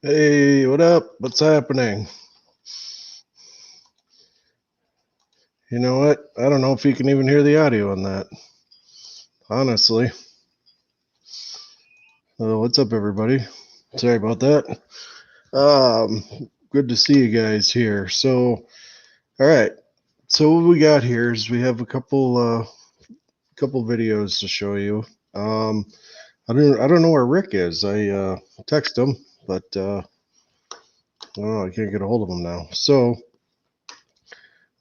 Hey, what up? What's happening? You know what? I don't know if you can even hear the audio on that. Honestly. What's up, everybody? Sorry about that. Good to see you guys here. So, all right. So what we got here is we have a couple videos to show you. I don't know where Rick is. I text him, but I don't know. I can't get a hold of him now. So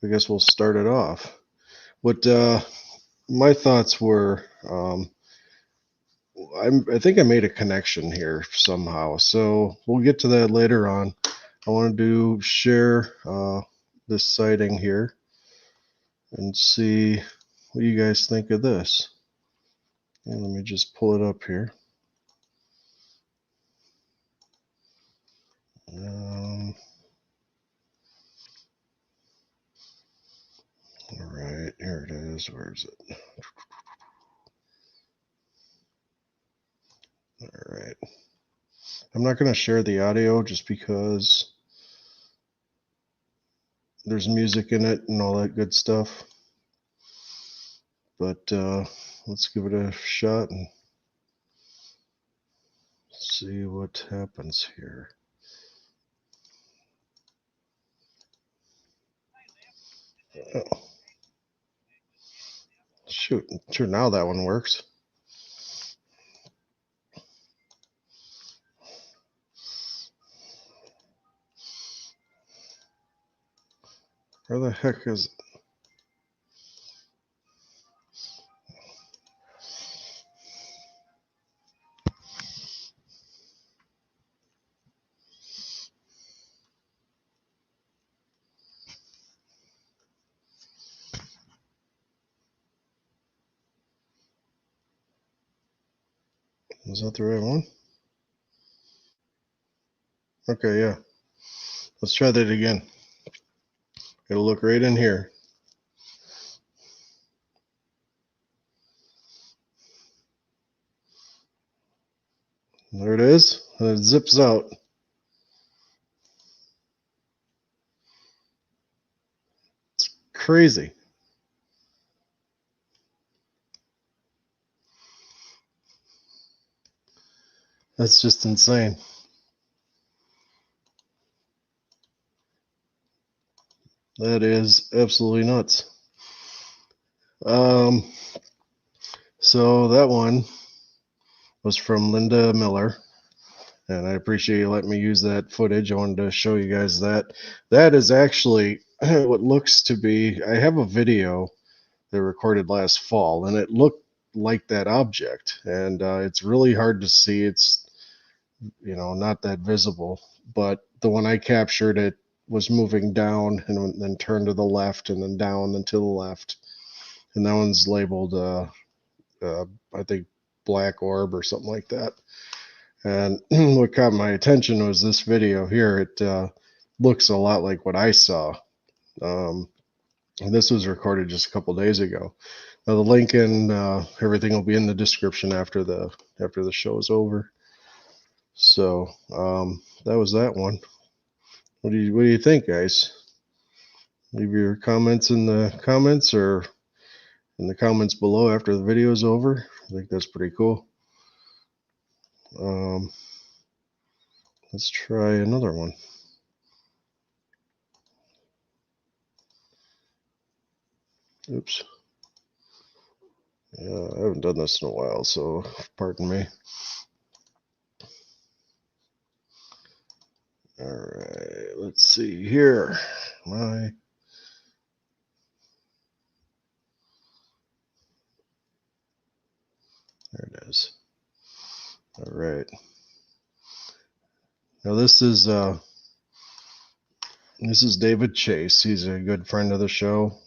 I guess we'll start it off. What my thoughts were. I think I made a connection here somehow. So we'll get to that later on. I wanted to share this sighting here and see what you guys think of this. And let me just pull it up here. All right, here it is. Where is it? All right. I'm not going to share the audio just because there's music in it and all that good stuff. But let's give it a shot and see what happens here. Oh. Shoot, sure, now that one works. Where the heck is it? Is that the right one? Okay, yeah. Let's try that again. It'll look right in here. There it is. And it zips out. It's crazy. That's just insane. That is absolutely nuts. Um, so that one was from Linda Miller, and I appreciate you letting me use that footage. I wanted to show you guys that. That is actually what looks to be. I have a video they recorded last fall, and it looked like that object, and it's really hard to see. It's not that visible, but the one I captured, it was moving down and then turned to the left and then down and to the left, and that one's labeled I think black orb or something like that. And what caught my attention was this video here. It looks a lot like what I saw. um, and this was recorded just a couple days ago. Now the link and everything will be in the description after the show is over. So that was that one. What do you think, guys? Leave your comments in the comments or in the comments below after the video is over. I think that's pretty cool. Let's try another one. Oops. Yeah, I haven't done this in a while, so pardon me. All right, let's see here. There it is. All right. Now this is David Chase. He's a good friend of the show.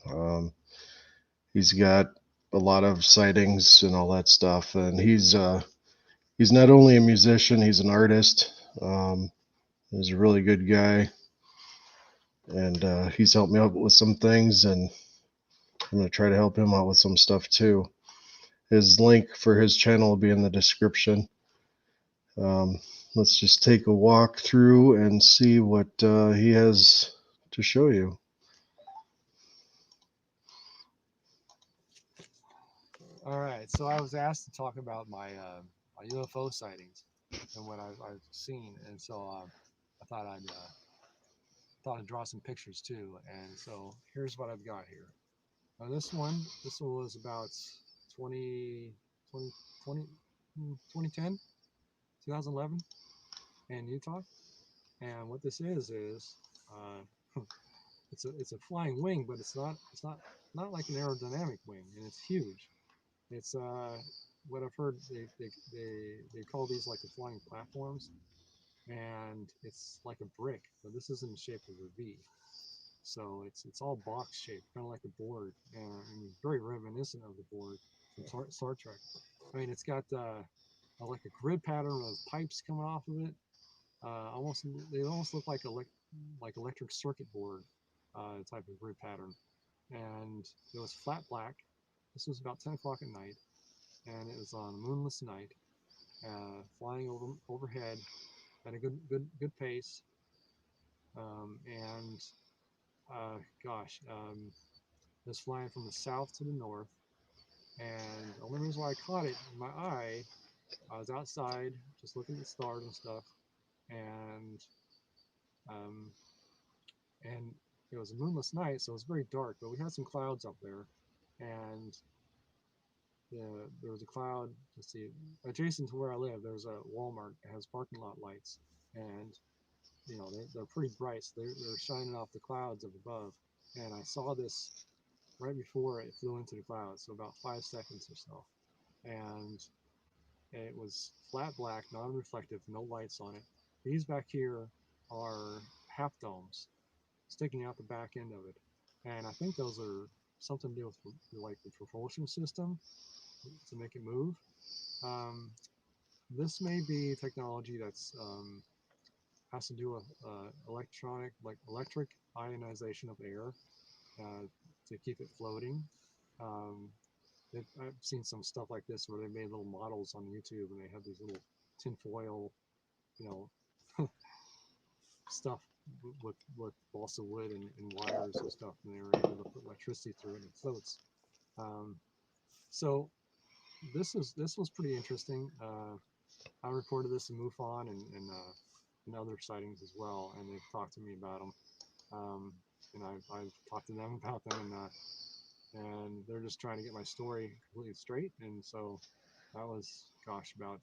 He's got a lot of sightings and all that stuff, and he's not only a musician, he's an artist. He's a really good guy, and he's helped me out with some things, and I'm going to try to help him out with some stuff too. His link for his channel will be in the description. let's just take a walk through and see what he has to show you. All right, so I was asked to talk about my UFO sightings and what I've seen, and so I thought I'd draw some pictures too. And so here's what I've got here. Now this one was about 20, 20, 20, 2010, 2011 in Utah. And what this is it's a flying wing, but it's not like an aerodynamic wing, and it's huge. It's what I've heard they call these like the flying platforms, and it's like a brick, but this is in the shape of a V. So it's all box shaped, kind of like a board, and very reminiscent of the board from Star Trek. I mean, it's got like a grid pattern of pipes coming off of it. Almost they almost look like electric circuit board type of grid pattern, and it was flat black. This was about 10 o'clock at night, and it was on a moonless night, flying overhead at a good pace, and gosh, it was flying from the south to the north. And the only reason why I caught it in my eye, I was outside just looking at the stars and stuff, and um, and it was a moonless night, so it was very dark. But we had some clouds up there, and there was a cloud. Let's see, adjacent to where I live, there's a Walmart that has parking lot lights, and they're pretty bright. So they're shining off the clouds up above, and I saw this right before it flew into the clouds, so about 5 seconds or so, and it was flat black, non-reflective, no lights on it. These back here are half domes sticking out the back end of it, and I think those are something to do with like the propulsion system to make it move. Um, this may be technology that's has to do with electric ionization of air uh, to keep it floating. Um, I've seen some stuff like this where they made little models on YouTube and they have these little tinfoil, you know, stuff with balsa wood and wires and stuff, and they were able to put electricity through it and it floats. Um, so this was pretty interesting. I reported this in MUFON and other sightings as well, and they've talked to me about them. And I've talked to them about them, and they're just trying to get my story completely straight. And so that was, gosh, about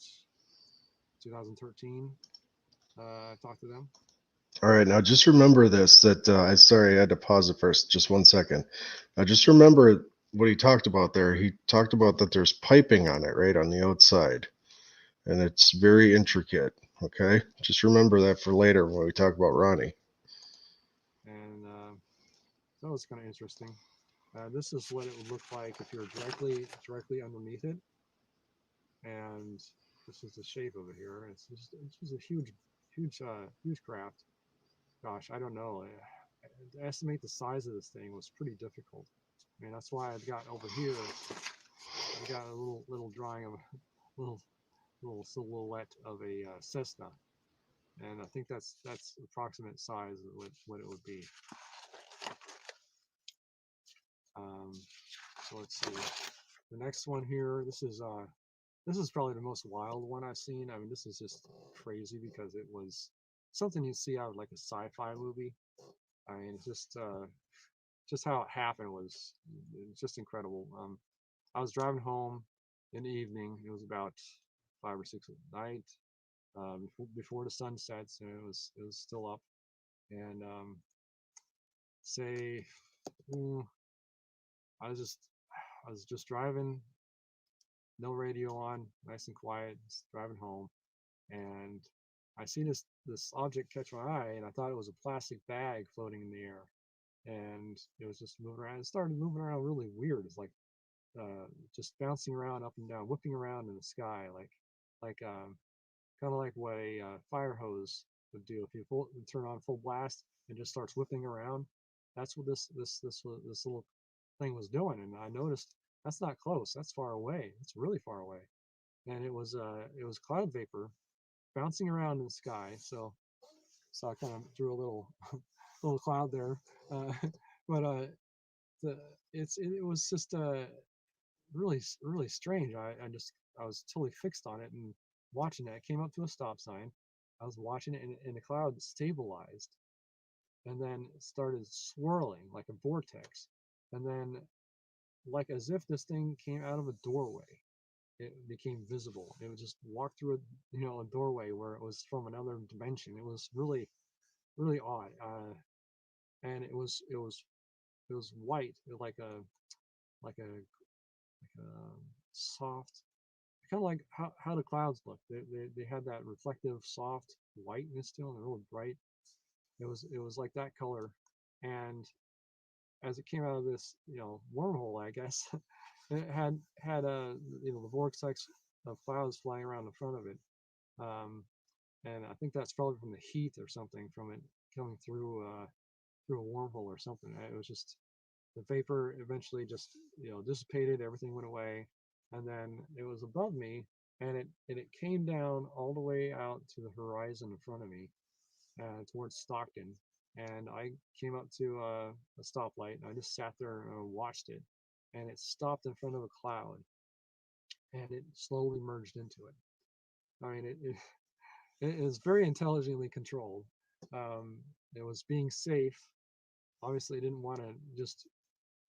2013. I talked to them. All right, now just remember this that I sorry I had to pause it first, just 1 second. Now just remember what he talked about there. He talked about that there's piping on it, right, on the outside, and it's very intricate. Okay, just remember that for later when we talk about Ronnie. And that was kind of interesting. This is what it would look like if you're directly underneath it, and this is the shape of it here. It's just a huge craft. Gosh, I don't know. To estimate the size of this thing was pretty difficult. I mean, that's why I've got over here. I got a little drawing of a little little silhouette of a Cessna, and I think that's approximate size of what it would be. Um, so let's see. The next one here. This is probably the most wild one I've seen. I mean, this is just crazy because it was something you see out of like a sci-fi movie. I mean, it's just how it happened was just incredible. I was driving home in the evening. It was about 5 or 6 at night, before the sun sets, and it was still up. And say, mm, I was just I was just driving, no radio on, nice and quiet, just driving home, and I see this object catch my eye, and I thought it was a plastic bag floating in the air, and it was just moving around. It started moving around really weird. It's like just bouncing around up and down, whipping around in the sky, like kind of like what a fire hose would do if you turn on full blast and just starts whipping around. That's what this little thing was doing, and I noticed that's not close. That's far away. It's really far away, and it was cloud vapor bouncing around in the sky. So I kind of drew a little cloud there, uh, but the it was just really strange. I was totally fixed on it and watching it. I came up to a stop sign. I was watching it, and the cloud stabilized and then started swirling like a vortex, and then like as if this thing came out of a doorway. It became visible. It would just walk through a doorway where it was from another dimension. It was really odd, and it was white, like a soft, kind of like how the clouds look. They had that reflective, soft whiteness to them. They're really bright. It was like that color, and as it came out of this wormhole, I guess, it had the vortex of clouds flying around the front of it, um, and I think that's probably from the heat or something from it coming through a wormhole or something. It was just the vapor eventually just dissipated, everything went away, and then it was above me, and it came down all the way out to the horizon in front of me, towards Stockton, and I came up to a stoplight, and I just sat there and watched it, and it stopped in front of a cloud, and it slowly merged into it. I mean, it is very intelligently controlled. Um, it was being safe. Obviously, it didn't want to just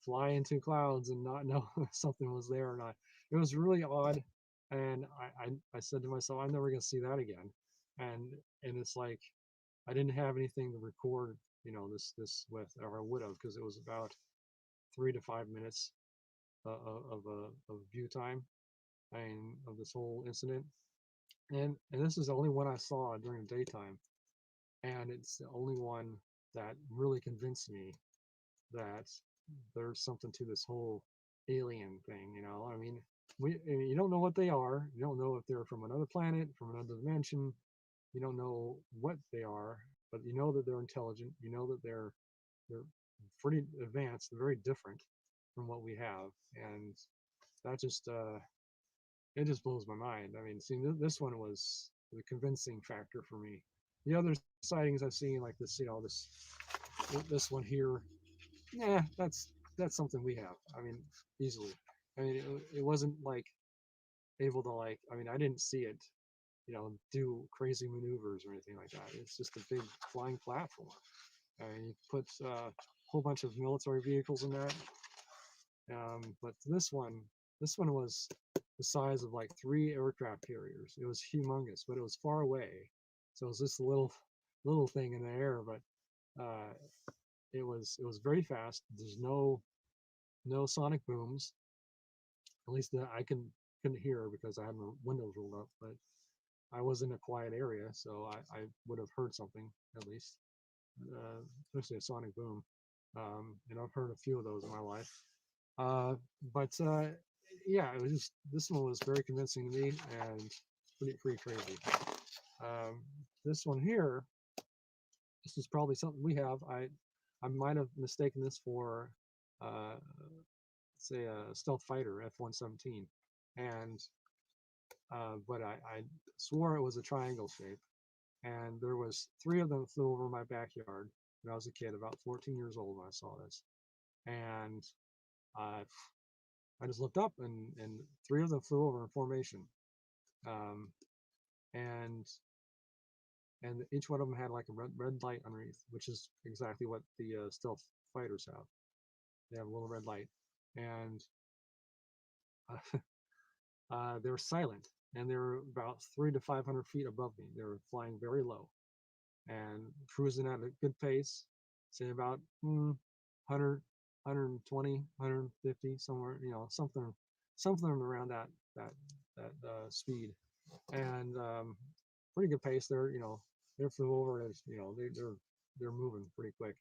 fly into clouds and not know if something was there or not. It was really odd, and I said to myself, I'm never gonna see that again. And it's like I didn't have anything to record, this with, or I would have, because it was about 3 to 5 minutes of view time, and of this whole incident. And this is the only one I saw during the daytime, and it's the only one that really convinced me that there's something to this whole alien thing. I mean, you don't know what they are. You don't know if they're from another planet, from another dimension. You don't know what they are, but you know that they're intelligent. You know that they're pretty advanced, very different from what we have, and that just it just blows my mind. I mean, seeing this one was the convincing factor for me. The other sightings I've seen, like this one here, yeah, that's something we have. I mean, easily. I mean, it wasn't like able to, like. I mean, I didn't see it, do crazy maneuvers or anything like that. It's just a big flying platform. I mean, you put a whole bunch of military vehicles in that. But this one was the size of like 3 aircraft carriers. It was humongous, but it was far away. So it was this little thing in the air, but uh, it was very fast. There's no sonic booms, at least that I couldn't hear because I had my windows rolled up. But I was in a quiet area, so I would have heard something at least, especially a sonic boom. And I've heard a few of those in my life. Uh, but yeah, it was just this one was very convincing to me and pretty crazy. Um, this one here, this is probably something we have. I might have mistaken this for uh, say a stealth fighter F-117, and but I swore it was a triangle shape, and there was 3 of them flew over my backyard when I was a kid, about 14 years old when I saw this, and uh, I just looked up, and 3 of them flew over in formation, um, and and each one of them had like a red light underneath, which is exactly what the stealth fighters have. They have a little red light, and uh, they were silent, and they were about 300 to 500 feet above me. They were flying very low and cruising at a good pace, say about 100, 120, 150, somewhere, something around that speed, and pretty good pace. They flew over as they're moving pretty quick,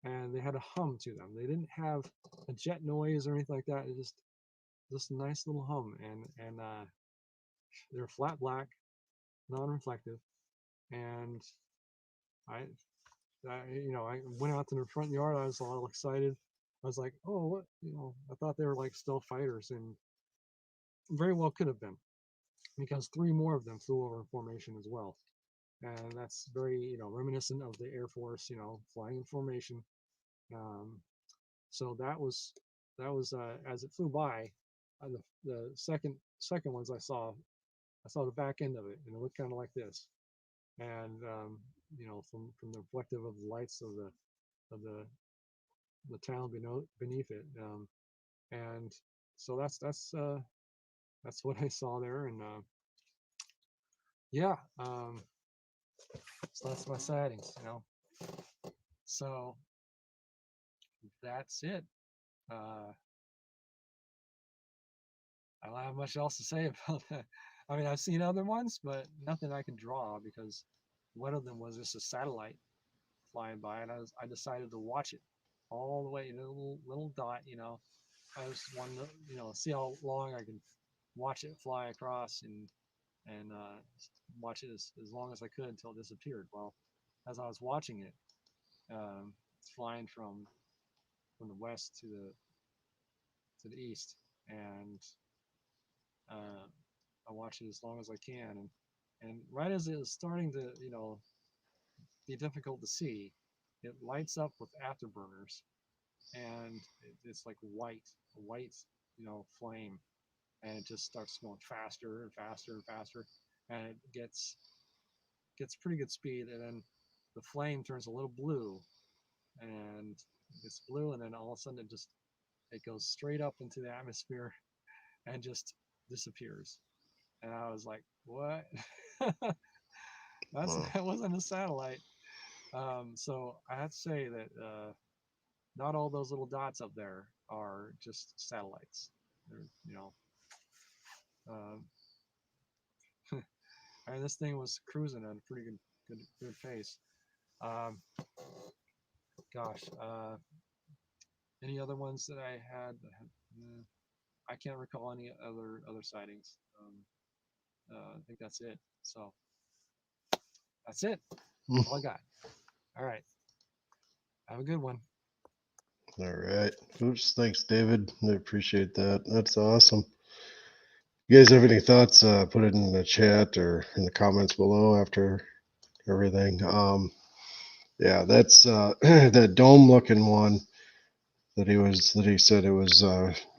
and they had a hum to them. They didn't have a jet noise or anything like that. It just a nice little hum, and they're flat black, non-reflective, and I I went out to the front yard. I was all excited. I was like, oh, what? I thought they were like stealth fighters, and very well could have been. because three more of them flew over in formation as well. And that's very, reminiscent of the Air Force, flying in formation. Um, so that was as it flew by, the second ones I saw the back end of it, and it looked kind of like this. And from the reflective of the lights of the town beneath it. And so that's what I saw there. And yeah, so that's my sightings. So that's it. Uh, I don't have much else to say about that. I mean, I've seen other ones, but nothing I can draw because one of them was just a satellite flying by, and I decided to watch it all the way, little dot. I just wanted to see how long I can watch it fly across and watch it as long as I could until it disappeared. Well, as I was watching it, it's flying from the west to the east, and uh, I watch it as long as I can, and right as it is starting to be difficult to see, it lights up with afterburners, and it's like a white flame, and it just starts going faster and faster and faster, and it gets pretty good speed, and then the flame turns a little blue, and it's blue, and then all of a sudden it goes straight up into the atmosphere and just disappears. And I was like, "What? Wow. That wasn't a satellite." So I have to say that not all those little dots up there are just satellites. They're, uh, I mean, this thing was cruising at a pretty good pace. Um, gosh, any other ones that I had? I can't recall any other sightings. I think that's it. So that's it. That's all I got. All right. Have a good one. All right. Oops. Thanks, David. I appreciate that. That's awesome. You guys have any thoughts? Put it in the chat or in the comments below after everything. Yeah, that's that dome looking one that he said it was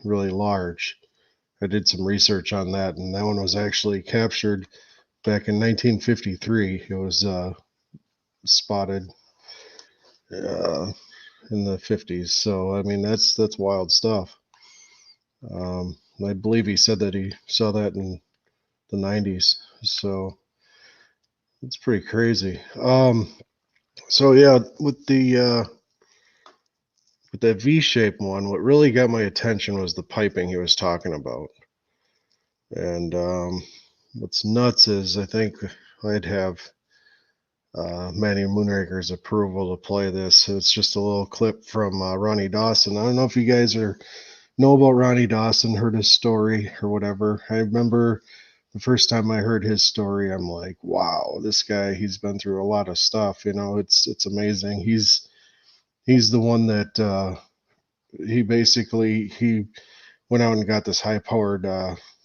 really large. I did some research on that, and that one was actually captured back in 1953. It was spotted uh, in the 50s. So I mean, that's wild stuff. I believe he said that he saw that in the 90s. So it's pretty crazy. So yeah, with that V-shaped one, what really got my attention was the piping he was talking about. And what's nuts is I think I'd have Manny Moonraker's approval to play this. So it's just a little clip from Ronnie Dawson. I don't know if you guys know about Ronnie Dawson, heard his story or whatever. I remember the first time I heard his story, I'm like, wow, this guy, he's been through a lot of stuff. It's amazing. He's the one that he went out and got this high powered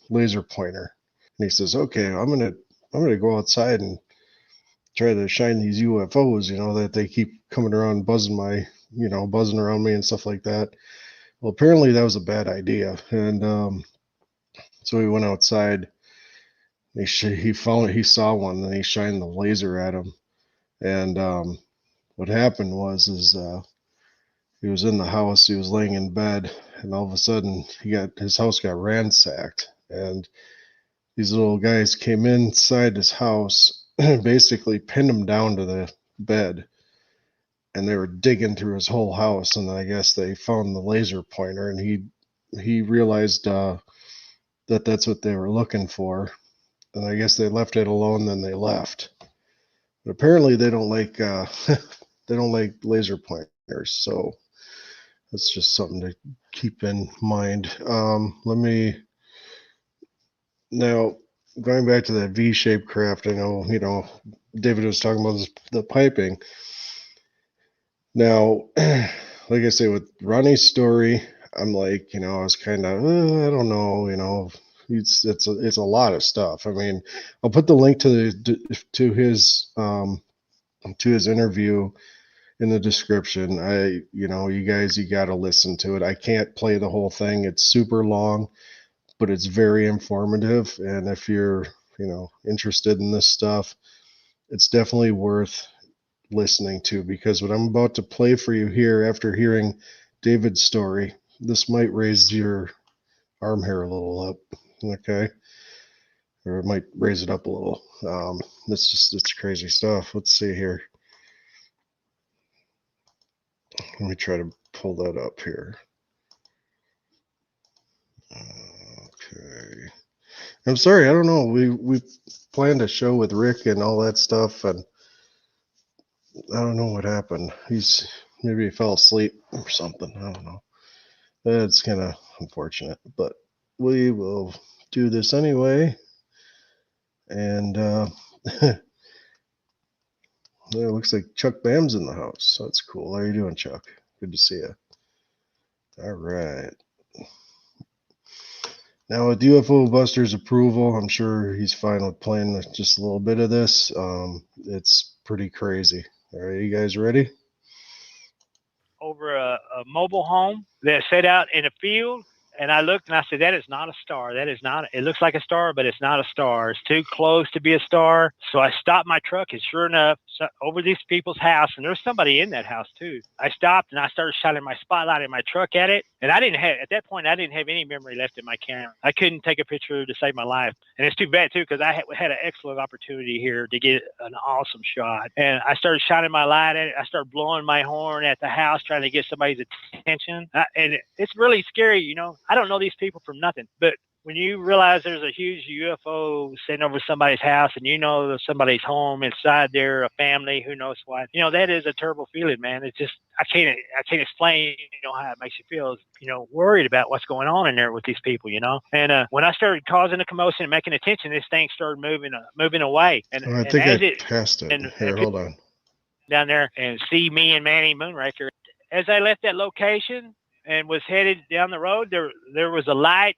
laser pointer, and he says, okay, I'm gonna go outside and try to shine these UFOs, that they keep coming around buzzing around me and stuff like that. Well, apparently that was a bad idea, and so he went outside. He saw one, and he shined the laser at him. And what happened is he was in the house, he was laying in bed, and all of a sudden his house got ransacked, and these little guys came inside his house, basically pinned him down to the bed, and they were digging through his whole house. And I guess they found the laser pointer, and he realized that that's what they were looking for. And I guess they left it alone. Then they left. But apparently they don't like they don't like laser pointers. So that's just something to keep in mind. Let me now going back to that V-shaped craft. I know David was talking about the piping. Now, like I say, with Ronnie's story, I'm like, I was kind of, I don't know, It's a lot of stuff. I mean, I'll put the link to his interview in the description. You guys, you got to listen to it. I can't play the whole thing. It's super long, but it's very informative. And if you're, interested in this stuff, it's definitely worth listening to, because what I'm about to play for you here, after hearing David's story, this might raise your arm hair a little up. Okay. Or it might raise it up a little. It's crazy stuff. Let's see here. Let me try to pull that up here. Okay. I'm sorry, I don't know. We planned a show with Rick and all that stuff, and I don't know what happened. Maybe he fell asleep or something. I don't know. That's kind of unfortunate, but we will do this anyway. And it looks like Chuck Bam's in the house. That's cool. How you doing, Chuck? Good to see you. All right. Now, with UFO Buster's approval, I'm sure he's fine with playing just a little bit of this. It's pretty crazy. All right, you guys ready? Over a mobile home that set out in a field. And I looked and I said, that is not a star. That is not, it looks like a star, but it's not a star. It's too close to be a star. So I stopped my truck, and sure enough, over these people's house, and there's somebody in that house too. I stopped and I started shining my spotlight in my truck at it. And at that point, I didn't have any memory left in my camera. I couldn't take a picture to save my life. And it's too bad too, because I had an excellent opportunity here to get an awesome shot. And I started shining my light at it. I started blowing my horn at the house, trying to get somebody's attention. And it's really scary, I don't know these people from nothing, but when you realize there's a huge UFO sitting over somebody's house, and there's somebody's home inside there, a family, who knows what, that is a terrible feeling, man. It's just, I can't explain, how it makes you feel, worried about what's going on in there with these people, And when I started causing a commotion and making attention, this thing started moving away. And I think I passed it. Here, hold on. Down there and see me and Manny Moonraker. As I left that location and was headed down the road, there was a light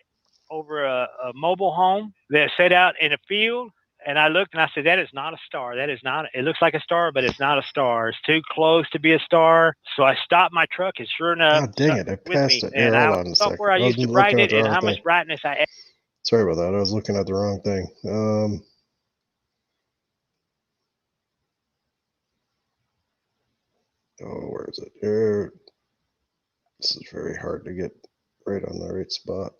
over a mobile home that set out in a field. And I looked and I said, that is not a star. That is not, it looks like a star, but it's not a star. It's too close to be a star. So I stopped my truck, and sure enough, oh, dang it, I passed it. Here, hold on a second. Where I used to write it and how much brightness I had. Sorry about that. I was looking at the wrong thing. Where is it? Here. This is very hard to get right on the right spot.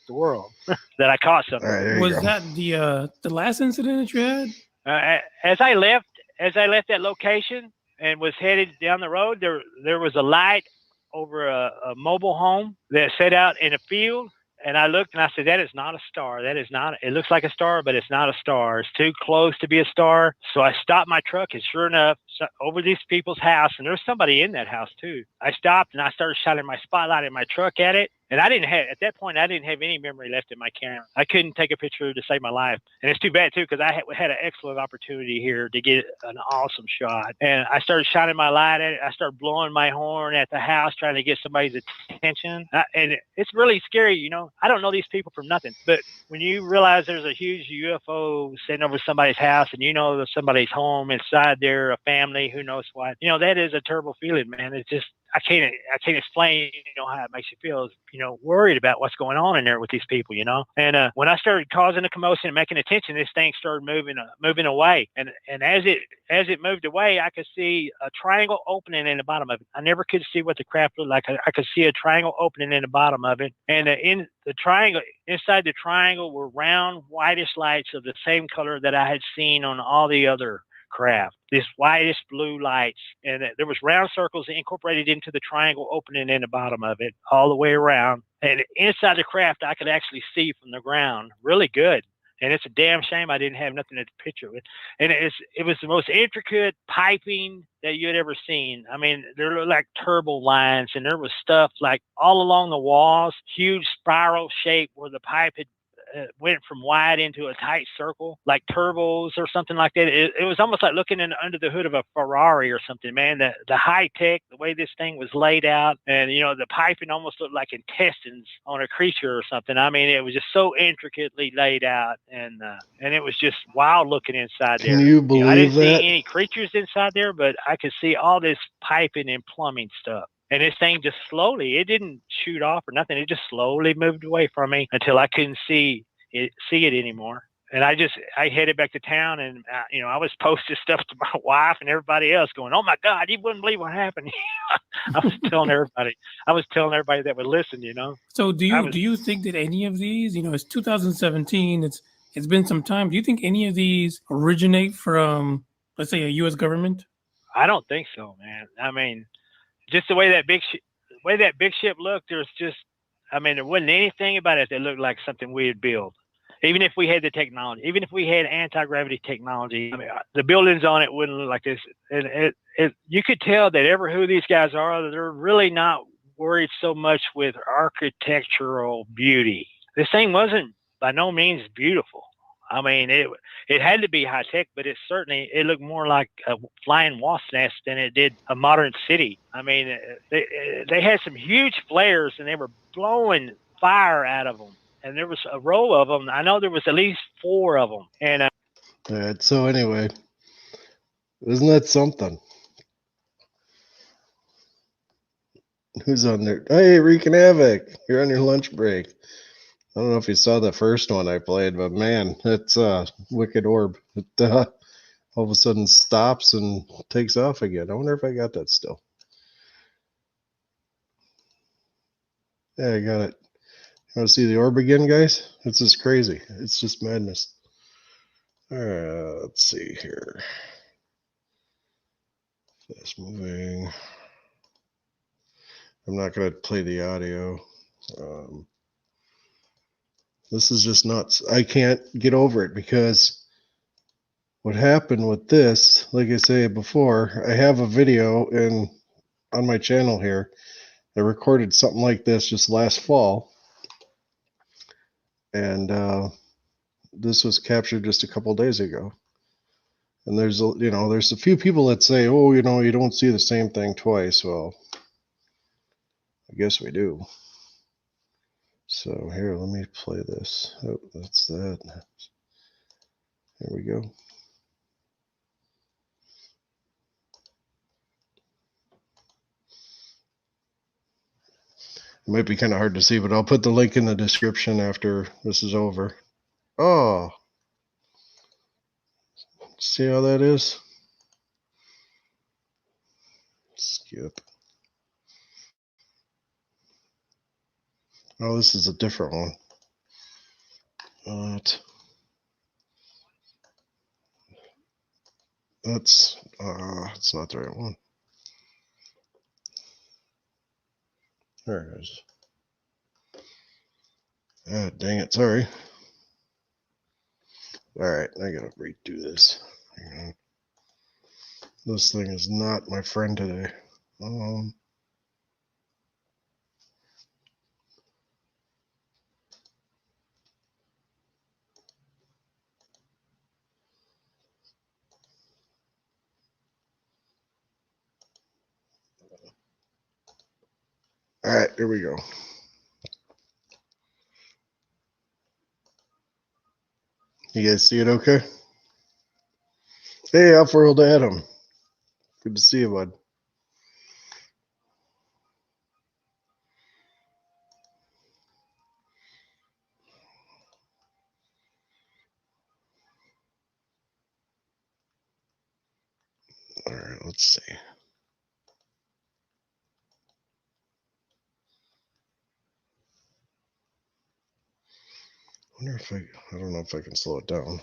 The world that I caught something. Right, was that the last incident that you had? As I left that location and was headed down the road, there was a light over a mobile home that set out in a field. And I looked and I said, that is not a star. That is not, it looks like a star, but it's not a star. It's too close to be a star. So I stopped my truck, and sure enough, over these people's house, and there's somebody in that house too. I stopped and I started shining my spotlight in my truck at it. And at that point, I didn't have any memory left in my camera. I couldn't take a picture to save my life. And it's too bad too, because I had an excellent opportunity here to get an awesome shot. And I started shining my light at it. I started blowing my horn at the house, trying to get somebody's attention. And it's really scary, I don't know these people from nothing, but when you realize there's a huge UFO sitting over somebody's house, and there's somebody's home inside there, a family, who knows what, that is a terrible feeling, man. It's just, I can't explain, how it makes you feel, worried about what's going on in there with these people, And when I started causing a commotion and making attention, this thing started moving away. And as it moved away, I could see a triangle opening in the bottom of it. I never could see what the craft looked like. I could see a triangle opening in the bottom of it, and in the triangle, inside the triangle, were round whitish lights of the same color that I had seen on all the other craft, this whitish blue lights, and there was round circles incorporated into the triangle opening in the bottom of it all the way around. And inside the craft, I could actually see from the ground really good. And it's a damn shame I didn't have nothing to picture with. And it was the most intricate piping that you had ever seen. I mean, there were like turbo lines, and there was stuff like all along the walls, huge spiral shape where the pipe went from wide into a tight circle, like turbos or something like that. It was almost like looking under the hood of a Ferrari or something, man. The high tech, the way this thing was laid out, and the piping almost looked like intestines on a creature or something. I mean, it was just so intricately laid out, and it was just wild looking inside there. Can you believe I didn't that? see any creatures inside there, but I could see all this piping and plumbing stuff. And this thing just slowly, it didn't shoot off or nothing. It just slowly moved away from me until I couldn't see it anymore. And I headed back to town, and I was posting stuff to my wife and everybody else, going, "Oh my God, you wouldn't believe what happened." I was telling everybody that would listen. So do you think that any of these, it's 2017, it's been some time. Do you think any of these originate from, let's say, a U.S. government? I don't think so, man. I mean, just the way that big ship looked, there wasn't anything about it that looked like something we'd build. Even if we had the technology, even if we had anti-gravity technology, I mean, the buildings on it wouldn't look like this. And you could tell that who these guys are, they're really not worried so much with architectural beauty. This thing wasn't by no means beautiful. I mean, it had to be high tech, but it looked more like a flying wasp nest than it did a modern city. I mean, they had some huge flares, and they were blowing fire out of them. And there was a row of them. I know there was at least 4 of them. And All right. So anyway, isn't that something? Who's on there? Hey, Wreaking Havoc, you're on your lunch break. I don't know if you saw the first one I played, but man, it's a wicked orb. It all of a sudden stops and takes off again. I wonder if I got that still. Yeah, I got it. You want to see the orb again, guys? It's just crazy. It's just madness. Let's see here. Fast moving. I'm not going to play the audio. This is just nuts. I can't get over it because what happened with this, like I said before, I have a video on my channel here. I recorded something like this just last fall. And this was captured just a couple days ago. And there's a few people that say, "Oh, you don't see the same thing twice." Well, I guess we do. So here, let me play this. Oh, that's that. Here we go. It might be kind of hard to see, but I'll put the link in the description after this is over. Oh, see how that is? Skip. Oh, this is a different one. It's not the right one. There it is. Ah, dang it, sorry. Alright, I gotta redo this. Hang on. This thing is not my friend today. Alright, here we go. You guys see it okay? Hey, Off-World Adam. Good to see you, bud. Alright, let's see. I wonder if I don't know if I can slow it down.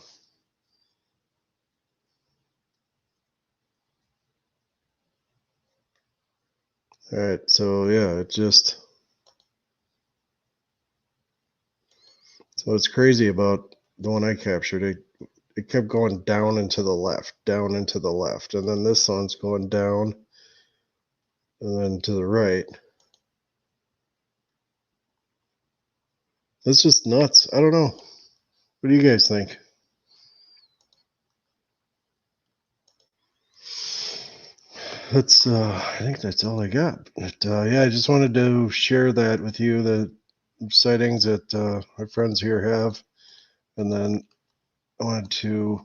Alright, so yeah, so what's crazy about the one I captured, it kept going down and to the left, down and to the left, and then this one's going down and then to the right. It's just nuts. I don't know. What do you guys think? That's I think that's all I got. But, yeah, I just wanted to share that with you, the sightings that my friends here have, and then I wanted to,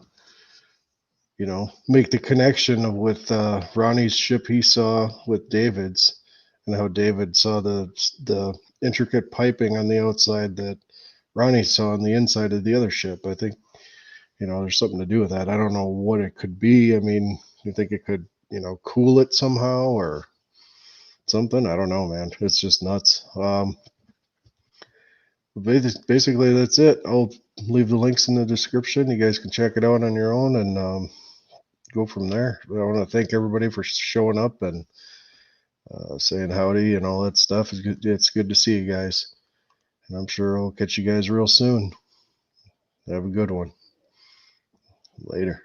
make the connection with Ronnie's ship he saw with David's, and how David saw the intricate piping on the outside that Ronnie saw on the inside of the other ship. I think there's something to do with that. I don't know what it could be. I mean, you think it could cool it somehow or something? I don't know, man. It's just nuts. Basically, that's it. I'll leave the links in the description. You guys can check it out on your own and go from there. I want to thank everybody for showing up and saying howdy and all that stuff. It's good to see you guys. And I'm sure I'll catch you guys real soon. Have a good one. Later.